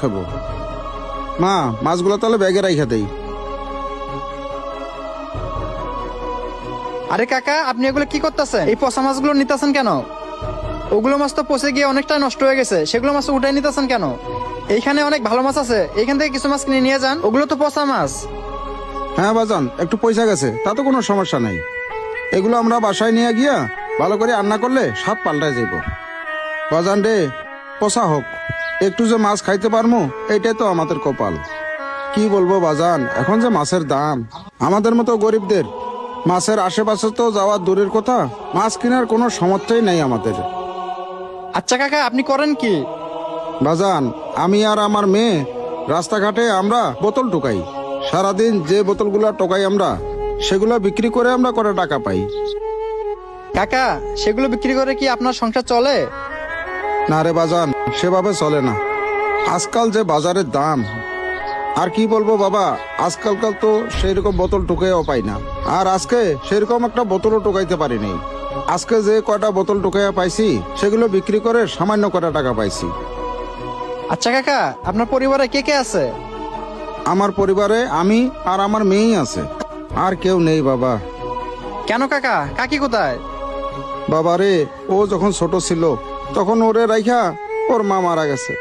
খাবো। মা, মাছগুলো তাহলে ব্যাগে রাইখা দেই। আরে কাকা, আপনি এগুলো কি করতেছেন? এই পচা মাছগুলো নিতেছেন কেন? ওগুলো মাছ তো পচে গিয়ে অনেকটা নষ্ট হয়ে গেছে, সেগুলো মাছ উঠাই নিতেছেন কেন? এইখানে অনেক ভালো মাছ আছে, এইখান থেকে কিছু মাছ কিনে নিয়ে যান। ওগুলো তো পচা মাছ। হ্যাঁ বাজান, একটু পয়সা গেছে, তাতে কোনো সমস্যা নাই। এগুলো আমরা বাসায় নিয়ে গিয়া ভালো করে রান্না করলে স্বাদ পাল্টায় যাইব। বাজান রে, পচা হোক, একটু যে মাছ খাইতে পারমু এইটাই তো আমাদের কপাল। কি বলবো বাজান, এখন যে মাছের দাম, আমাদের মতো গরিবদের মাছের আশেপাশে তো যাওয়ার দূরের কথা, মাছ কেনার কোনো সামর্থ্যই নাই আমাদের। আচ্ছা কাকা, আপনি করেন কি? বাজান, আমি আর আমার মেয়ে রাস্তাঘাটে আমরা বোতল টোকাই। সারাদিন যে বোতলগুলা টোকাই আমরা, সেগুলো বিক্রি করে আমরা কত টাকা পাই। কাকা, সেগুলো বিক্রি করে কি আপনার সংসার চলে? না রে বাজান, সেভাবে চলে না। আজকাল যে বাজারের দাম, আর কি বলবো বাবা, আজকালকাল তো সেই রকম বোতল টোকাইও পাই না। আর আজকে সেরকম একটা বোতলও টোকাইতে পারি নাই। আজকে যে কয়টা বোতল টোকাইয়া পাইছি, সেগুলো বিক্রি করে সামান্য কয়টা টাকা পাইছি। আচ্ছা কাকা, আপনার পরিবারে কে কে আছে? আমার পরিবারে আমি আর আমার মেয়েই আছে, আর কেউ নেই বাবা। কেন কাকা, কাকি কোথায়? বাবা রে, ও যখন ছোট ছিল তখন ওরে রাইখা ওর মা মারা গেছে।